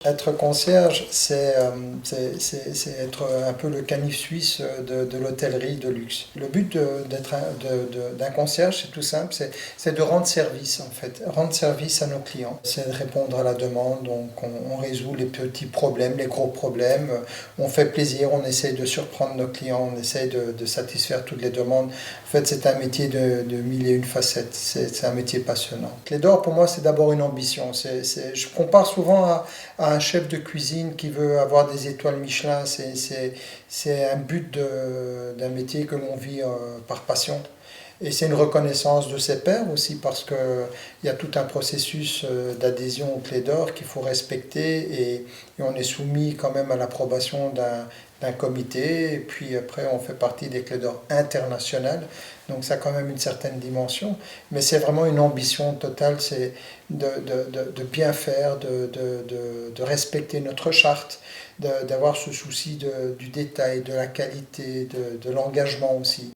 Être concierge, c'est être un peu le canif suisse de l'hôtellerie de luxe. Le but d'un concierge, c'est tout simple, c'est de rendre service en fait, rendre service à nos clients. C'est de répondre à la demande, donc on résout les petits problèmes, les gros problèmes, on fait plaisir, on essaye de surprendre nos clients, on essaye de satisfaire toutes les demandes. En fait, c'est un métier de mille et une facettes, c'est un métier passionnant. Clé d'Or, pour moi, c'est d'abord une ambition. Je compare souvent à un chef de cuisine qui veut avoir des étoiles Michelin. C'est un but d'un métier que l'on vit par passion. Et c'est une reconnaissance de ses pairs aussi parce qu'il y a tout un processus d'adhésion au Clé d'Or qu'il faut respecter et on est soumis quand même à l'approbation d'un comité et puis après on fait partie des Clés d'Or internationales, donc ça a quand même une certaine dimension, mais c'est vraiment une ambition totale, c'est de bien faire, de respecter notre charte, d'avoir ce souci du détail, de la qualité, de l'engagement aussi.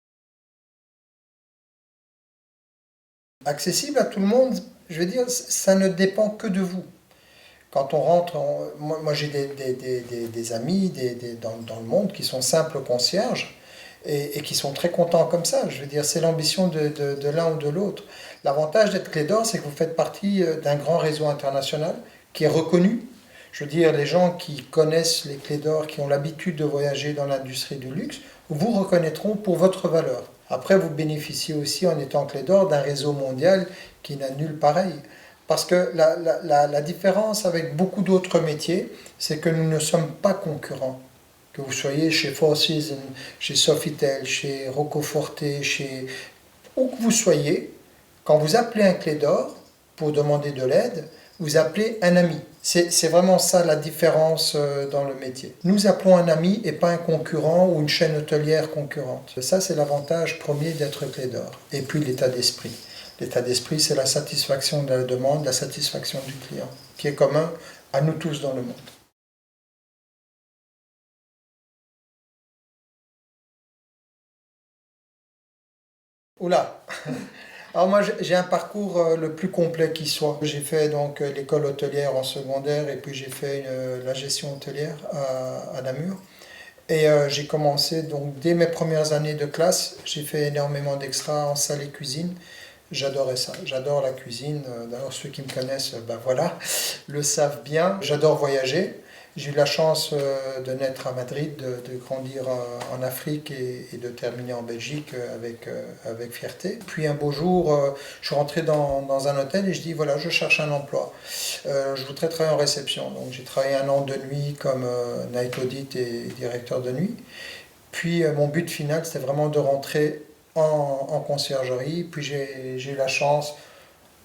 Accessible à tout le monde, je veux dire, ça ne dépend que de vous. Quand on rentre, moi j'ai des amis dans le monde qui sont simples concierges et qui sont très contents comme ça. Je veux dire, c'est l'ambition de l'un ou de l'autre. L'avantage d'être Clé d'Or, c'est que vous faites partie d'un grand réseau international qui est reconnu. Je veux dire, les gens qui connaissent les Clés d'Or, qui ont l'habitude de voyager dans l'industrie du luxe, vous reconnaîtront pour votre valeur. Après, vous bénéficiez aussi, en étant Clé d'Or, d'un réseau mondial qui n'a nul pareil. Parce que la différence avec beaucoup d'autres métiers, c'est que nous ne sommes pas concurrents. Que vous soyez chez Four Seasons, chez Sofitel, chez Roccoforte, chez où que vous soyez, quand vous appelez un Clé d'Or pour demander de l'aide, vous appelez un ami. C'est vraiment ça la différence dans le métier. Nous appelons un ami et pas un concurrent ou une chaîne hôtelière concurrente. Ça, c'est l'avantage premier d'être Clé d'Or. Et puis l'état d'esprit. L'état d'esprit, c'est la satisfaction de la demande, la satisfaction du client, qui est commun à nous tous dans le monde. Oula. Alors moi j'ai un parcours le plus complet qui soit. J'ai fait donc l'école hôtelière en secondaire et puis j'ai fait la gestion hôtelière à Namur. Et j'ai commencé donc dès mes premières années de classe, j'ai fait énormément d'extras en salle et cuisine. J'adorais ça, j'adore la cuisine. D'ailleurs, ceux qui me connaissent, ben voilà, le savent bien. J'adore voyager. J'ai eu la chance de naître à Madrid, de grandir en Afrique et de terminer en Belgique avec fierté. Puis un beau jour, je suis rentré dans un hôtel et je dis voilà, je cherche un emploi. Je voudrais travailler en réception. Donc j'ai travaillé un an de nuit comme night audit et directeur de nuit. Puis mon but final, c'était vraiment de rentrer en conciergerie. Puis j'ai eu la chance,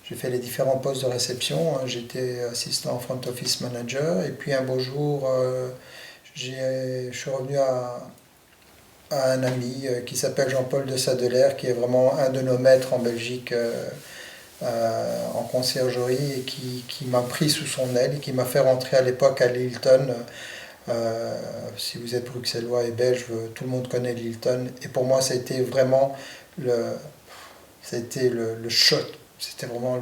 j'ai fait les différents postes de réception. J'étais assistant front office manager. Et puis un beau jour, je suis revenu à un ami qui s'appelle Jean-Paul de Sadeler, qui est vraiment un de nos maîtres en Belgique en conciergerie et qui m'a pris sous son aile et qui m'a fait rentrer à l'époque à l'Hilton. Si vous êtes bruxellois et belge, tout le monde connaît l'Hilton. Et pour moi, ça a été vraiment le choc. C'était vraiment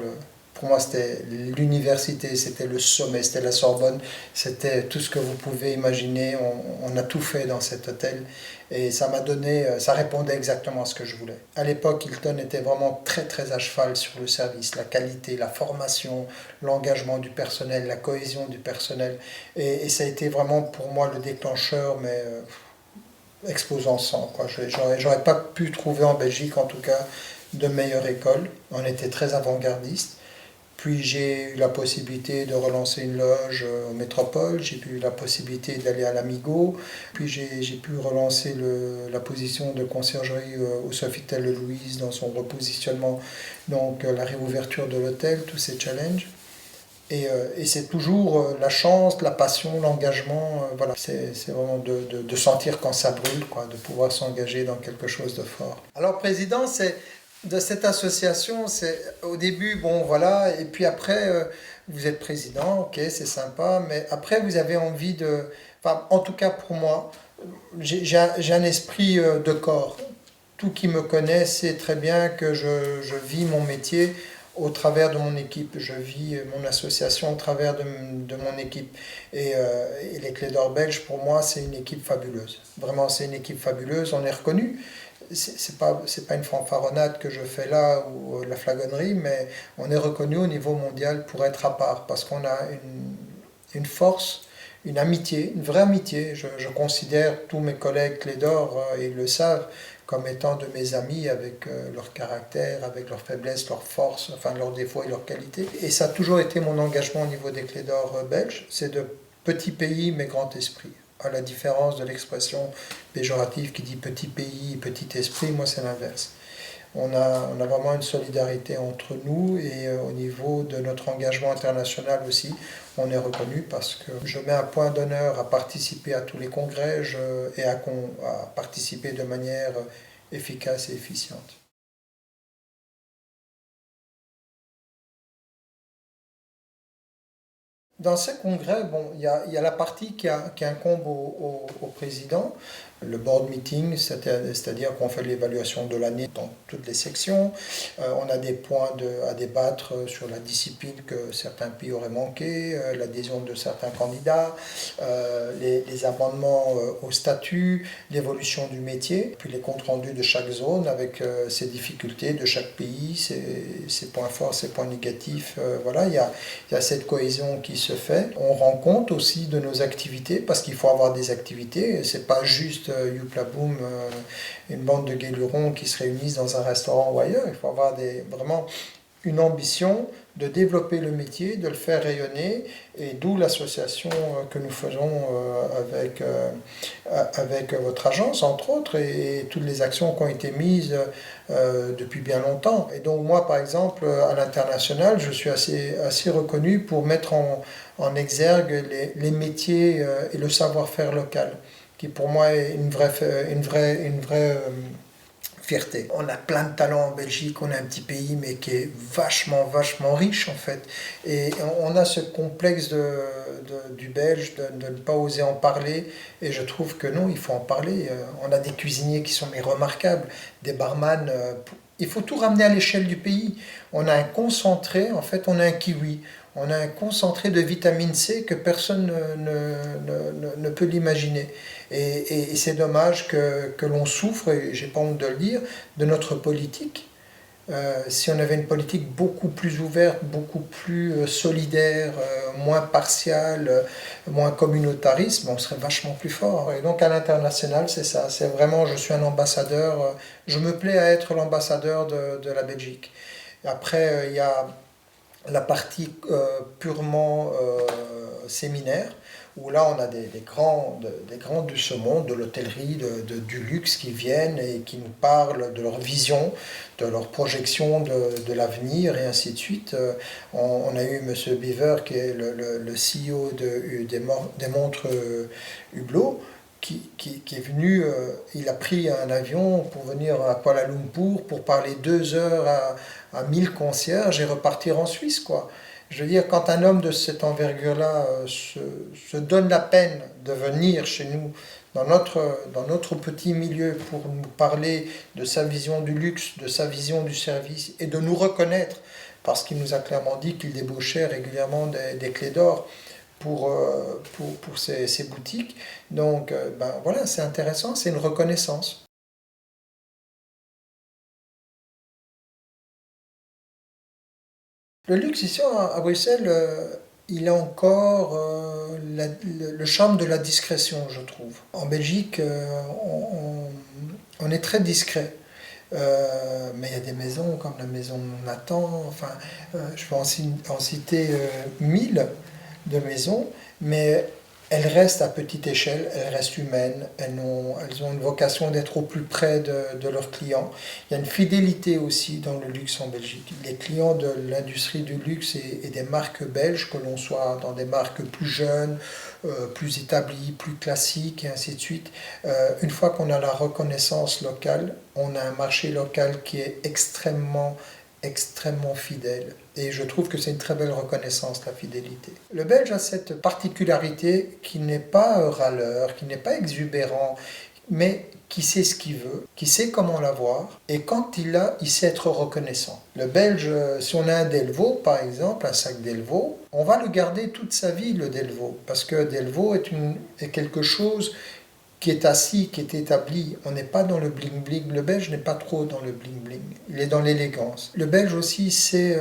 pour moi, c'était l'université, c'était le sommet, c'était la Sorbonne, c'était tout ce que vous pouvez imaginer. On a tout fait dans cet hôtel et ça m'a donné, ça répondait exactement à ce que je voulais. À l'époque, Hilton était vraiment très très à cheval sur le service, la qualité, la formation, l'engagement du personnel, la cohésion du personnel. Et ça a été vraiment pour moi le déclencheur, mais exposant 100, quoi. J'aurais pas pu trouver en Belgique, en tout cas, de meilleure école. On était très avant-gardiste. Puis j'ai eu la possibilité de relancer une loge au Métropole, j'ai eu la possibilité d'aller à l'Amigo, puis j'ai pu relancer la position de conciergerie au Sofitel de Louise dans son repositionnement, donc la réouverture de l'hôtel, tous ces challenges. Et c'est toujours la chance, la passion, l'engagement, voilà. C'est vraiment de sentir quand ça brûle, quoi, de pouvoir s'engager dans quelque chose de fort. Alors président, c'est de cette association, c'est au début, bon voilà, et puis après, vous êtes président, ok, c'est sympa, mais après vous avez envie enfin en tout cas pour moi, j'ai un esprit de corps. Tout qui me connaît sait très bien que je vis mon métier au travers de mon équipe. Je vis mon association au travers de mon équipe. Et les Clés d'Or belges, pour moi, c'est une équipe fabuleuse. Vraiment, c'est une équipe fabuleuse. On est reconnu. C'est pas une fanfaronnade que je fais là ou la flagonnerie, mais on est reconnu au niveau mondial pour être à part parce qu'on a une force, une amitié, une vraie amitié. Je considère tous mes collègues Clés d'Or, ils le savent, comme étant de mes amis avec leur caractère, avec leurs faiblesses, leurs forces, enfin leurs défauts et leurs qualités. Et ça a toujours été mon engagement au niveau des Clés d'Or belges, c'est de petits pays mais grand esprit. À la différence de l'expression péjorative qui dit petit pays, petit esprit, moi c'est l'inverse. On a vraiment une solidarité entre nous et au niveau de notre engagement international aussi, on est reconnu parce que je mets un point d'honneur à participer à tous les congrès et à participer de manière efficace et efficiente. Dans ces congrès, bon, il y a la partie qui incombe au président, le board meeting, c'est-à-dire qu'on fait l'évaluation de l'année dans toutes les sections. On a des points à débattre sur la discipline que certains pays auraient manqué, l'adhésion de certains candidats, les amendements au statut, l'évolution du métier, puis les comptes rendus de chaque zone avec ses difficultés de chaque pays, ses points forts, ses points négatifs. Voilà, il y a cette cohésion qui se fait. On rend compte aussi de nos activités parce qu'il faut avoir des activités. C'est pas juste youpla boum, une bande de guélurons qui se réunissent dans un restaurant ou ailleurs. Il faut avoir vraiment une ambition de développer le métier, de le faire rayonner, et d'où l'association que nous faisons avec votre agence, entre autres, et toutes les actions qui ont été mises depuis bien longtemps. Et donc moi, par exemple, à l'international, je suis assez reconnu pour mettre en exergue les métiers et le savoir-faire local, qui pour moi est une vraie fierté. On a plein de talents en Belgique, on a un petit pays mais qui est vachement riche en fait. Et on a ce complexe du Belge de ne pas oser en parler, et je trouve que non, il faut en parler. On a des cuisiniers qui sont mais remarquables, des barman. Il faut tout ramener à l'échelle du pays. On a un concentré, en fait on a un kiwi. On a un concentré de vitamine C que personne ne peut l'imaginer. Et c'est dommage que l'on souffre, et j'ai pas honte de le dire, de notre politique. Si on avait une politique beaucoup plus ouverte, beaucoup plus solidaire, moins partiale, moins communautariste, on serait vachement plus fort. Et donc à l'international, c'est ça. C'est vraiment, je suis un ambassadeur. Je me plais à être l'ambassadeur de la Belgique. Après, il y a la partie purement séminaire, où là on a des grands de ce monde, de l'hôtellerie, du luxe qui viennent et qui nous parlent de leur vision, de leur projection de l'avenir et ainsi de suite. On a eu M. Beaver qui est le CEO des montres Hublot, qui est venu, il a pris un avion pour venir à Kuala Lumpur pour parler 2 heures à 1000 concierges et repartir en Suisse, quoi. Je veux dire, quand un homme de cette envergure-là se donne la peine de venir chez nous, dans notre petit milieu, pour nous parler de sa vision du luxe, de sa vision du service, et de nous reconnaître, parce qu'il nous a clairement dit qu'il débauchait régulièrement des Clés d'Or pour ces boutiques. Donc, ben voilà, c'est intéressant, c'est une reconnaissance. Le luxe ici à Bruxelles, il a encore le charme de la discrétion, je trouve. En Belgique, on est très discret. Mais il y a des maisons comme la maison Nathan, enfin, je peux en citer 1000 de maisons, mais elles restent à petite échelle, elles restent humaines, elles ont une vocation d'être au plus près de leurs clients. Il y a une fidélité aussi dans le luxe en Belgique. Les clients de l'industrie du luxe et des marques belges, que l'on soit dans des marques plus jeunes, plus établies, plus classiques et ainsi de suite, une fois qu'on a la reconnaissance locale, on a un marché local qui est extrêmement fidèle. Et je trouve que c'est une très belle reconnaissance, la fidélité. Le Belge a cette particularité qui n'est pas râleur, qui n'est pas exubérant, mais qui sait ce qu'il veut, qui sait comment l'avoir, et quand il l'a, il sait être reconnaissant. Le Belge, si on a un Delvaux, par exemple, un sac Delvaux, on va le garder toute sa vie, le Delvaux, parce que Delvaux est quelque chose qui est assis, qui est établi. On n'est pas dans le bling-bling. Le Belge n'est pas trop dans le bling-bling. Il est dans l'élégance. Le Belge aussi sait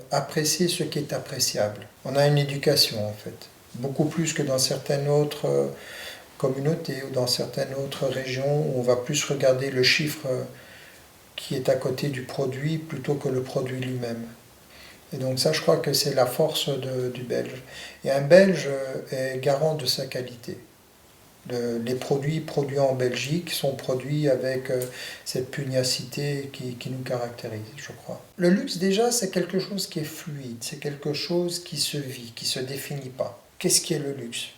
apprécier ce qui est appréciable. On a une éducation, en fait. Beaucoup plus que dans certaines autres communautés ou dans certaines autres régions où on va plus regarder le chiffre qui est à côté du produit plutôt que le produit lui-même. Et donc ça, je crois que c'est la force du Belge. Et un Belge est garant de sa qualité. Les produits produits en Belgique sont produits avec cette pugnacité qui nous caractérise, je crois. Le luxe, déjà, c'est quelque chose qui est fluide, c'est quelque chose qui se vit, qui ne se définit pas. Qu'est-ce qui est le luxe ?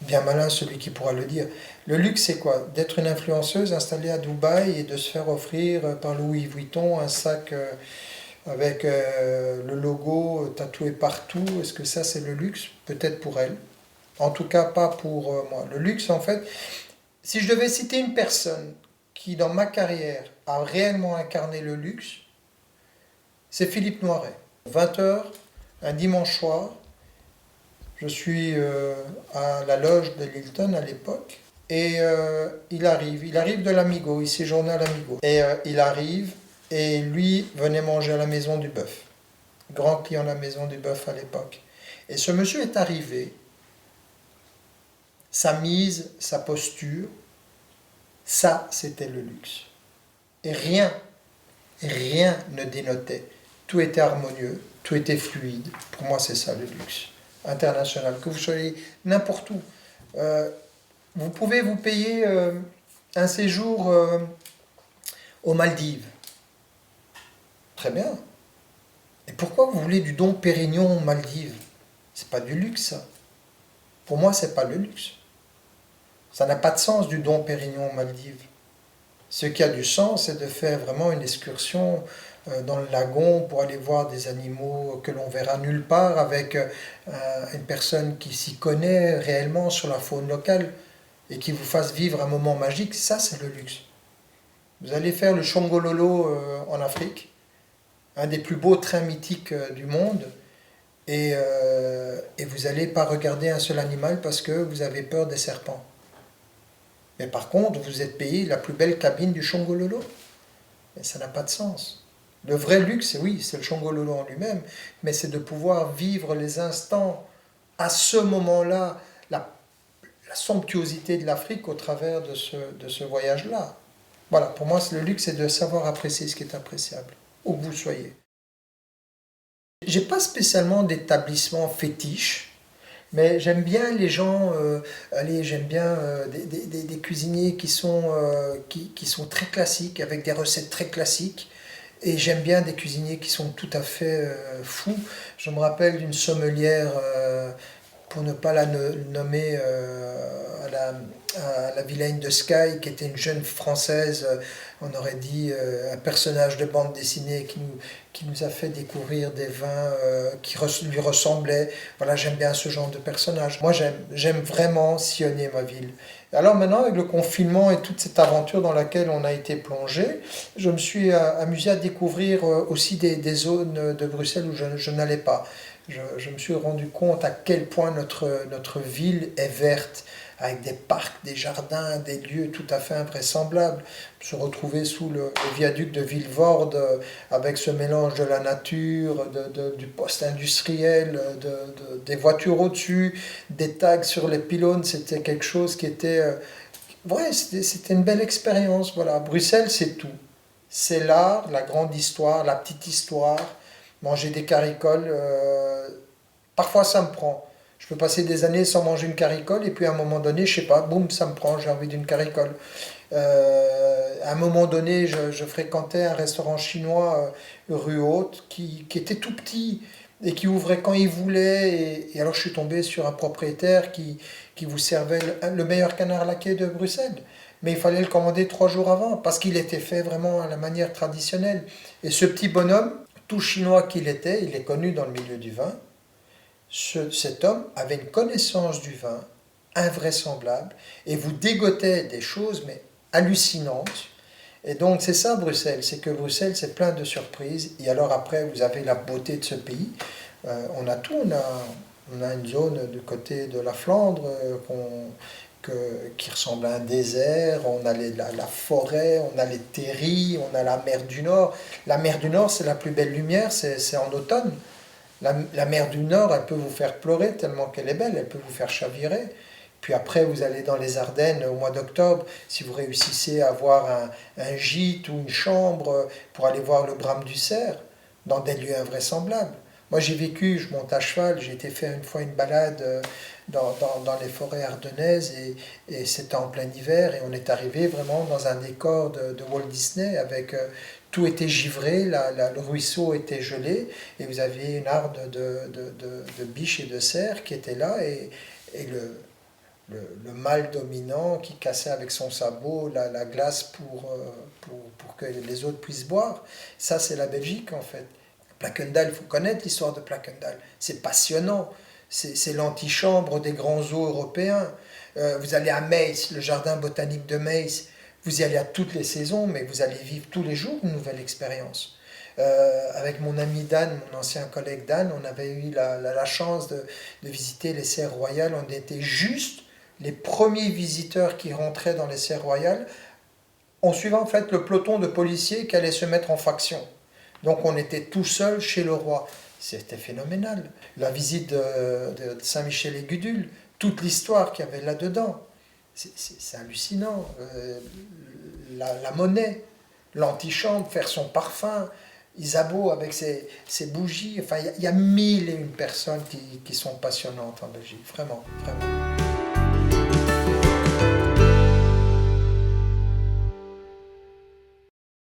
Bien malin celui qui pourra le dire. Le luxe, c'est quoi ? D'être une influenceuse installée à Dubaï et de se faire offrir par Louis Vuitton un sac avec le logo tatoué partout. Est-ce que ça, c'est le luxe ? Peut-être pour elle. En tout cas, pas pour moi. Le luxe, en fait, si je devais citer une personne qui, dans ma carrière, a réellement incarné le luxe, c'est Philippe Noiret. 20h, un dimanche soir, je suis à la loge de Lilton à l'époque, et il arrive de l'Amigo, il séjournait à l'Amigo. Et il arrive, et lui venait manger à la Maison du Bœuf. Grand client de la Maison du Bœuf à l'époque. Et ce monsieur est arrivé, sa mise, sa posture, ça, c'était le luxe. Et rien ne dénotait. Tout était harmonieux, tout était fluide. Pour moi, c'est ça le luxe international. Que vous soyez n'importe où. Vous pouvez vous payer un séjour aux Maldives. Très bien. Et pourquoi vous voulez du Dom Pérignon aux Maldives ? C'est pas du luxe, ça. Pour moi, c'est pas le luxe. Ça n'a pas de sens du Dom Pérignon aux Maldives. Ce qui a du sens, c'est de faire vraiment une excursion dans le lagon pour aller voir des animaux que l'on verra nulle part avec une personne qui s'y connaît réellement sur la faune locale et qui vous fasse vivre un moment magique. Ça, c'est le luxe. Vous allez faire le Chongololo en Afrique, un des plus beaux trains mythiques du monde, et vous n'allez pas regarder un seul animal parce que vous avez peur des serpents. Mais par contre, vous êtes payé la plus belle cabine du Chongololo. Mais ça n'a pas de sens. Le vrai luxe, oui, c'est le Chongololo en lui-même, mais c'est de pouvoir vivre les instants à ce moment-là, la somptuosité de l'Afrique au travers de ce voyage-là. Voilà, pour moi, le luxe, c'est de savoir apprécier ce qui est appréciable, où que vous soyez. J'ai pas spécialement d'établissement fétiche, mais j'aime bien les gens, j'aime bien des cuisiniers qui sont très classiques, avec des recettes très classiques. Et j'aime bien des cuisiniers qui sont tout à fait fous. Je me rappelle d'une sommelière, pour ne pas la nommer, à la Vilaine de Sky, qui était une jeune Française, on aurait dit un personnage de bande dessinée qui nous a fait découvrir des vins qui lui ressemblaient. Voilà, j'aime bien ce genre de personnage. Moi, j'aime vraiment sillonner ma ville. Alors maintenant, avec le confinement et toute cette aventure dans laquelle on a été plongé, je me suis amusé à découvrir aussi des zones de Bruxelles où je n'allais pas. Je me suis rendu compte à quel point notre ville est verte, avec des parcs, des jardins, des lieux tout à fait invraisemblables. Se retrouver sous le viaduc de Vilvoorde avec ce mélange de la nature, du poste industriel, des voitures au-dessus, des tags sur les pylônes, c'était quelque chose qui était... c'était une belle expérience. Voilà. Bruxelles, c'est tout. C'est l'art, la grande histoire, la petite histoire, manger des caricoles. Parfois, ça me prend. Je peux passer des années sans manger une caricole et puis à un moment donné, je sais pas, boum, ça me prend, j'ai envie d'une caricole. À un moment donné, je fréquentais un restaurant chinois rue Haute qui était tout petit et qui ouvrait quand il voulait. Et alors je suis tombé sur un propriétaire qui vous servait le meilleur canard laqué de Bruxelles. Mais il fallait le commander 3 jours avant parce qu'il était fait vraiment à la manière traditionnelle. Et ce petit bonhomme, tout chinois qu'il était, il est connu dans le milieu du vin. Cet homme avait une connaissance du vin invraisemblables, et vous dégotez des choses, mais hallucinantes. Et donc c'est ça Bruxelles, c'est que Bruxelles c'est plein de surprises, et alors après vous avez la beauté de ce pays. On a tout, on a une zone du côté de la Flandre qui ressemble à un désert, on a la forêt, on a les terris, on a la mer du Nord. La mer du Nord c'est la plus belle lumière, c'est en automne. La mer du Nord, elle peut vous faire pleurer tellement qu'elle est belle, elle peut vous faire chavirer. Puis après, vous allez dans les Ardennes au mois d'octobre, si vous réussissez à avoir un gîte ou une chambre pour aller voir le brame du cerf, dans des lieux invraisemblables. Moi j'ai vécu, je monte à cheval, j'ai été faire une fois une balade dans les forêts ardennaises et c'était en plein hiver et on est arrivé vraiment dans un décor de Walt Disney avec tout était givré, le ruisseau était gelé et vous aviez une harde de biches et de cerfs qui étaient là et le mâle dominant qui cassait avec son sabot la glace pour que les autres puissent boire. Ça, c'est la Belgique, en fait. Plackendal, il faut connaître l'histoire de Plackendal. C'est passionnant. C'est l'antichambre des grands zoos européens. Vous allez à Meiss, le jardin botanique de Meiss. Vous y allez à toutes les saisons, mais vous allez vivre tous les jours une nouvelle expérience. Avec mon ami Dan, mon ancien collègue Dan, on avait eu la chance de visiter les serres royales. On était juste les premiers visiteurs qui rentraient dans les serres royales en suivant en fait le peloton de policiers qui allait se mettre en faction. Donc on était tout seul chez le roi. C'était phénoménal. La visite de Saint-Michel-et-Gudule, toute l'histoire qu'il y avait là-dedans, c'est hallucinant. La monnaie, l'antichambre, faire son parfum, Isabeau avec ses bougies. Enfin, il y a mille et une personnes qui sont passionnantes en Belgique, vraiment, vraiment.